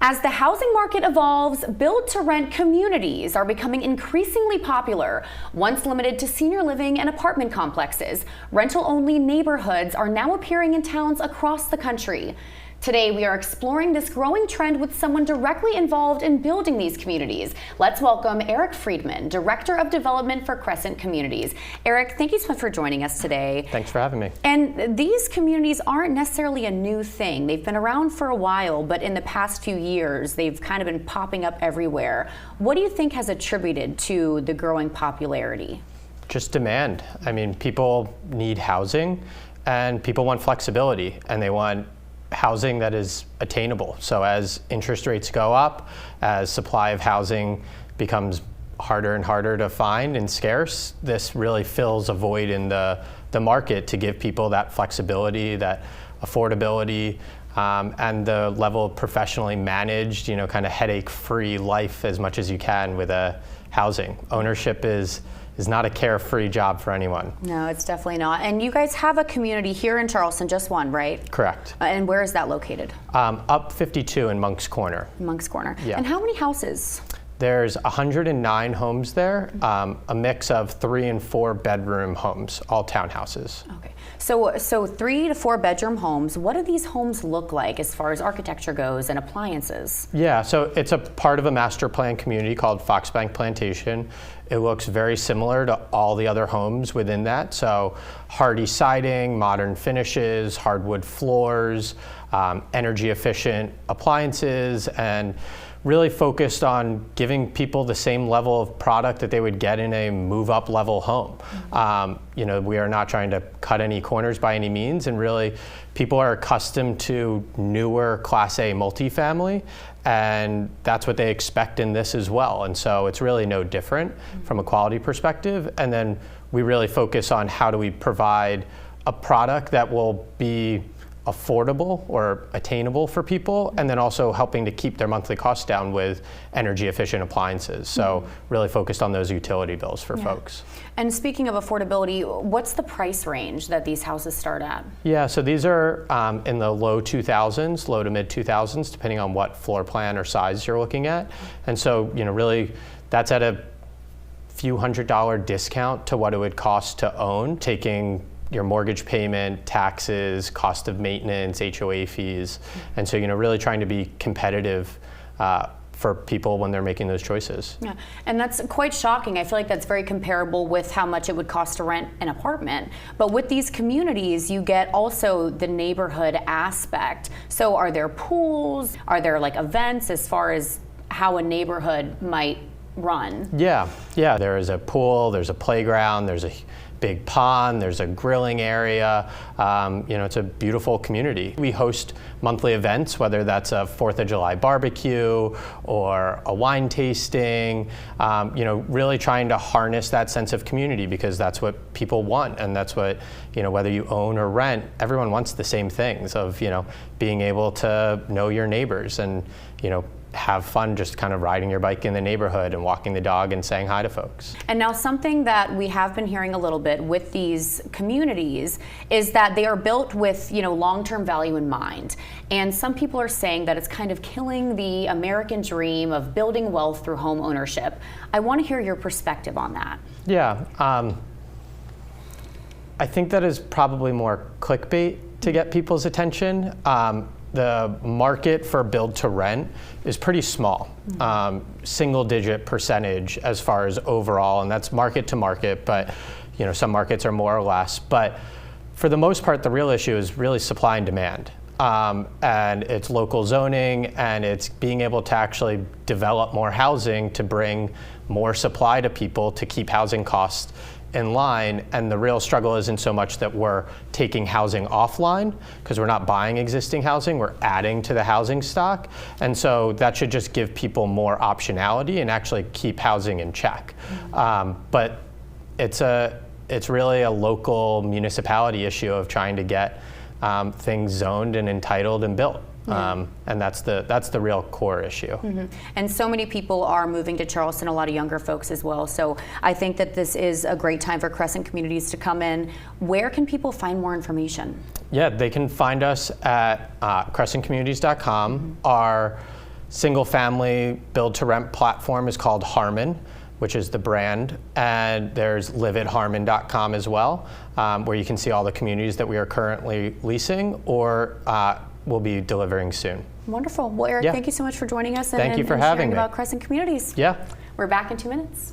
As the housing market evolves, build-to-rent communities are becoming increasingly popular. Once limited to senior living and apartment complexes, rental-only neighborhoods are now appearing in towns across the country. Today, we are exploring this growing trend with someone directly involved in building these communities. Let's welcome Eric Friedman, Director of Development for Crescent Communities. Eric, thank you so much for joining us today. Thanks for having me. And these communities aren't necessarily a new thing. They've been around for a while, but in the past few years, they've kind of been popping up everywhere. What do you think has attributed to the growing popularity? Just demand. I mean, people need housing and people want flexibility, and they want housing that is attainable. So as interest rates go up, as supply of housing becomes harder and harder to find and scarce, this really fills a void in the market to give people that flexibility, that affordability, and the level of professionally managed, kind of headache-free life as much as you can with a housing. Ownership is not a carefree job for anyone. No, it's definitely not. And you guys have a community here in Charleston, just one, right? Correct. And where is that located? Up 52 in Moncks Corner. Moncks Corner. Yeah. And how many houses? There's 109 homes there, a mix of 3 and 4 bedroom homes, all townhouses. Okay. So 3 to 4 bedroom homes. What do these homes look like as far as architecture goes and appliances? Yeah, so it's a part of a master plan community called Foxbank Plantation. It looks very similar to all the other homes within that. So hardy siding, modern finishes, hardwood floors, energy efficient appliances, and really focused on giving people the same level of product that they would get in a move-up level home. We are not trying to cut any corners by any means, and really people are accustomed to newer Class A multifamily, and that's what they expect in this as well. And so it's really no different from a quality perspective. And then we really focus on how do we provide a product that will be affordable or attainable for people, and then also helping to keep their monthly costs down with energy efficient appliances. So really focused on those utility bills for folks. And speaking of affordability, what's the price range that these houses start at? Yeah, so these are in the low 2000s, low to mid 2000s, depending on what floor plan or size you're looking at. And so, really that's at a few $100 discount to what it would cost to own, taking your mortgage payment, taxes, cost of maintenance, HOA fees. And so, really trying to be competitive for people when they're making those choices. Yeah, and that's quite shocking. I feel like that's very comparable with how much it would cost to rent an apartment. But with these communities, you get also the neighborhood aspect. So are there pools? Are there like events as far as how a neighborhood might run? Yeah, there is a pool, there's a playground, there's a big pond, there's a grilling area. It's a beautiful community. We host monthly events, whether that's a 4th of July barbecue or a wine tasting, really trying to harness that sense of community, because that's what people want. And that's what, whether you own or rent, everyone wants the same things of, being able to know your neighbors and, have fun just kind of riding your bike in the neighborhood and walking the dog and saying hi to folks. And now something that we have been hearing a little bit with these communities is that they are built with, long-term value in mind. And some people are saying that it's kind of killing the American dream of building wealth through home ownership. I want to hear your perspective on that. Yeah, I think that is probably more clickbait to get people's attention. The market for build to rent is pretty small, single digit percentage as far as overall, and that's market to market, but some markets are more or less. But for the most part, the real issue is really supply and demand. And it's local zoning, and it's being able to actually develop more housing to bring more supply to people to keep housing costs in line. And the real struggle isn't so much that we're taking housing offline, because we're not buying existing housing, we're adding to the housing stock. And so that should just give people more optionality and actually keep housing in check. But it's really a local municipality issue of trying to get things zoned and entitled and built. And that's the real core issue. And so many people are moving to Charleston, a lot of younger folks as well. So I think that this is a great time for Crescent Communities to come in. Where can people find more information? Yeah, they can find us at crescentcommunities.com. Our single family build to rent platform is called Harmon, which is the brand. And there's liveatharmon.com as well, where you can see all the communities that we are currently leasing or will be delivering soon. Wonderful. Well, Eric, Yeah. thank you so much for joining us Thank you for and having sharing me. about Crescent Communities. Yeah. We're back in 2 minutes.